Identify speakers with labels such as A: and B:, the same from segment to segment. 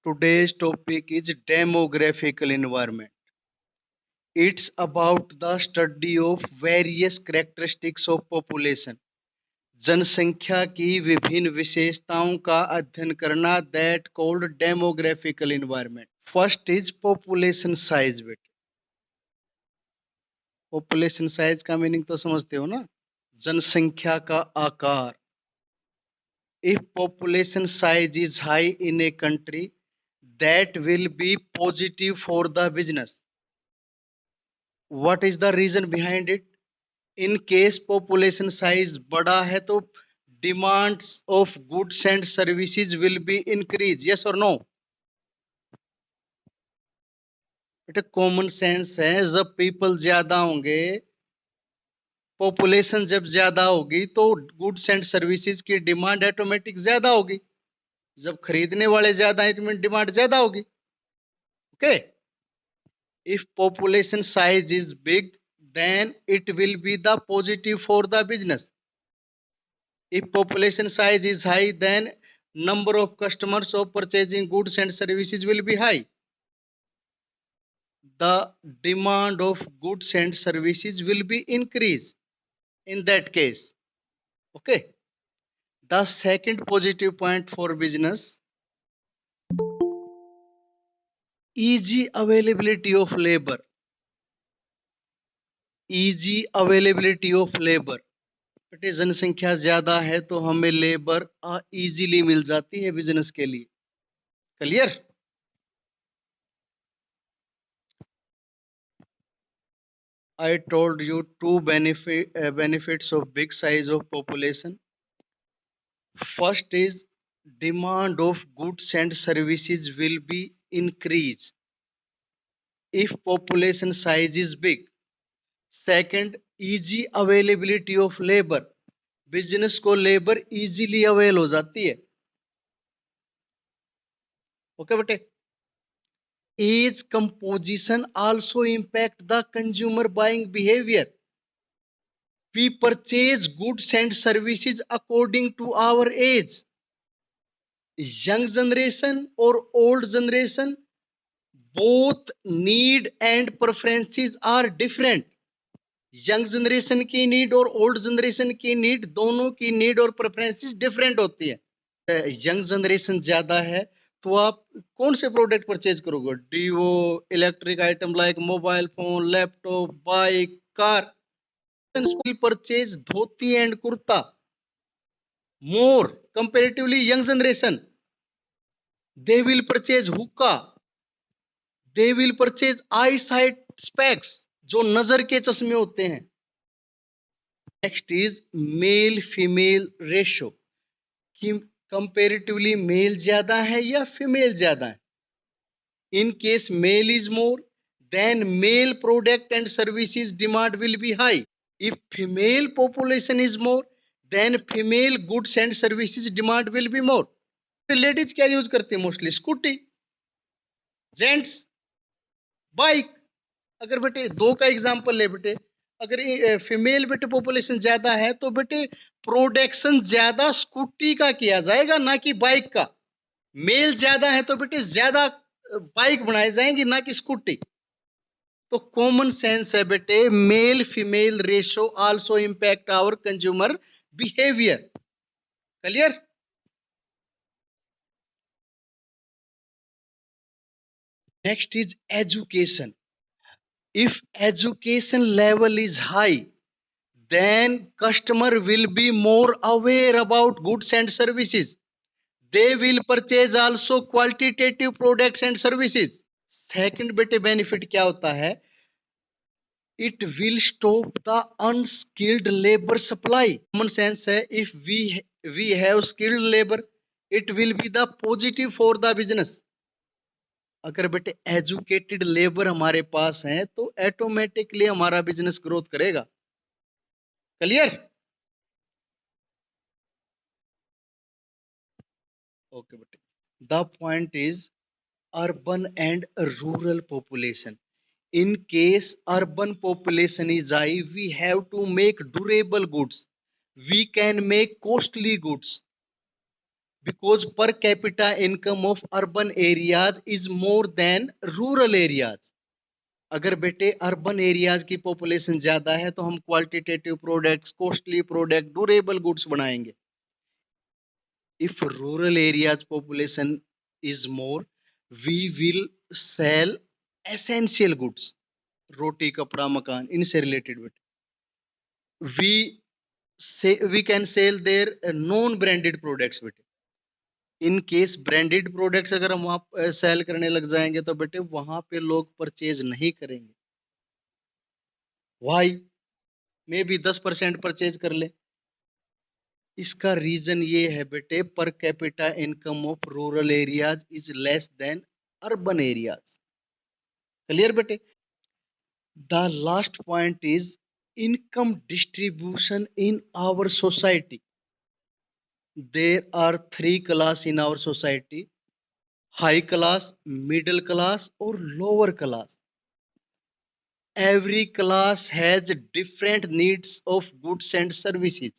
A: Today's topic is demographical environment. It's about the study of various characteristics of population. जनसंख्या की विभिन्न विशेषताओं का अध्ययन करना that called demographical environment. First is population size. बेटे पॉपुलेशन साइज का मीनिंग तो समझते हो ना, जनसंख्या का आकार. If population size is high in a country, that will be positive for the business. What is the reason behind it? In case population size बड़ा है तो demands of goods and services will be increased. Yes or no? बेटा common sense है, जब people ज्यादा होंगे, population जब ज्यादा होगी तो गुड्स एंड सर्विसेज की डिमांड ऑटोमेटिक ज्यादा होगी. जब खरीदने वाले ज्यादा हैं तो डिमांड ज्यादा होगी. Okay. If population size is big, then it will be the positive for the business. If population size is high, then number of customers of purchasing goods and services will be high. The demand of goods and services will be increased in that case. Okay. The second positive point for business, easy availability of labor. Easy availability of labor. बेटे जनसंख्या ज्यादा है तो हमें labour easily मिल जाती है business के लिए. Clear? I told you two benefits of big size of population. First is demand of goods and services will be increased if population size is big. Second, easy availability of labor. Business को labour easily avail हो जाती है. Okay बेटे. Age composition also impact the consumer buying behavior. We purchase goods and services according to our age. Young generation or old generation, both need and preferences are different. Young generation की need और old generation की need, दोनों की need और preferences different होती है. Young generation ज्यादा है तो आप कौन से प्रोडक्ट परचेज करोगे? Do, electric item like mobile phone, laptop, bike, car. Purchase dhoti and kurta more comparatively young generation. They will purchase hookah, they will purchase eyesight specs, जो नजर के चश्मे होते हैं. Next is male female ratio, कि comparatively male ज्यादा है या फीमेल ज्यादा है. In case male is more, then male product and services demand will be high. If female population is more, then female goods and services demand will be more. Ladies क्या use करते हैं? Mostly Scooty, gents bike. अगर बेटे दो का example ले बेटे, अगर फीमेल बेटे पॉपुलेशन ज्यादा है तो बेटे प्रोडक्शन ज्यादा स्कूटी का किया जाएगा ना कि बाइक का. मेल ज्यादा है तो बेटे ज्यादा बाइक बनाई जाएंगी ना कि स्कूटी. तो कॉमन सेंस है बेटे, male female ratio also impact our consumer behaviour. Clear? Next is education. If education level is high, then customer will be more aware about goods and services. They will purchase also qualitative products and services. Second बेटे benefit क्या होता है? It will stop the unskilled labor supply. Common sense है, if we have skilled labor, it will be the positive for the business. अगर बेटे educated labour हमारे पास है तो ऑटोमेटिकली हमारा बिजनेस ग्रोथ करेगा. क्लियर? ओके बेटे. The point is urban and rural population. in case urban population is high, we have to make durable goods, we can make costly goods. because per capita income of urban areas is more than rural areas. अगर बेटे urban areas की population ज्यादा है तो हम qualitative products, costly product, durable goods बनाएंगे. If rural areas population is more, we will sell essential goods, roti, kapda, makan, इनसे related बेटे. We can sell their non branded products बेटे. In case branded products अगर हम वहां cell करने लग जाएंगे तो बेटे वहां पे लोग परचेज नहीं करेंगे. वाई? मे बी 10% परचेज कर ले. इसका रीजन ये है बेटे, per capita income of rural areas is less than urban areas. Clear बेटे? The last point is income distribution in our society. There are three classes in our society: high class, middle class or lower class. Every class has different needs of goods and services.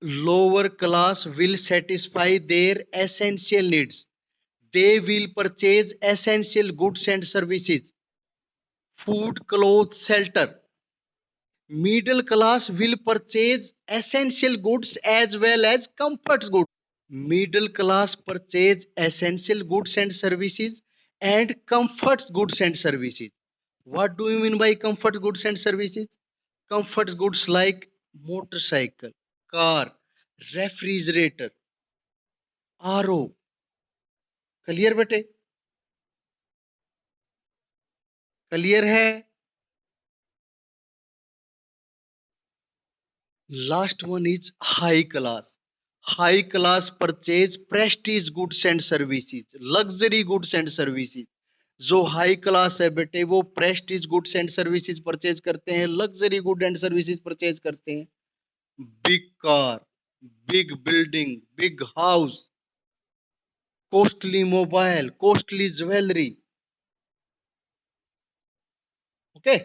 A: Lower class will satisfy their essential needs. They will purchase essential goods and services: food, clothes, shelter. Middle class will purchase essential goods as well as comfort goods. Middle class purchase essential goods and services and comfort goods and services. What do you mean by comfort goods and services? Comfort goods like motorcycle, car, refrigerator, RO. Clear बेटे? Clear है? Last one is high class. High class purchase prestige goods and services, luxury goods and services. जो high class है बेटे वो Prestige goods and services purchase करते हैं, luxury good and services purchase करते हैं. Big car, big building, big house, costly mobile, costly jewellery. Okay.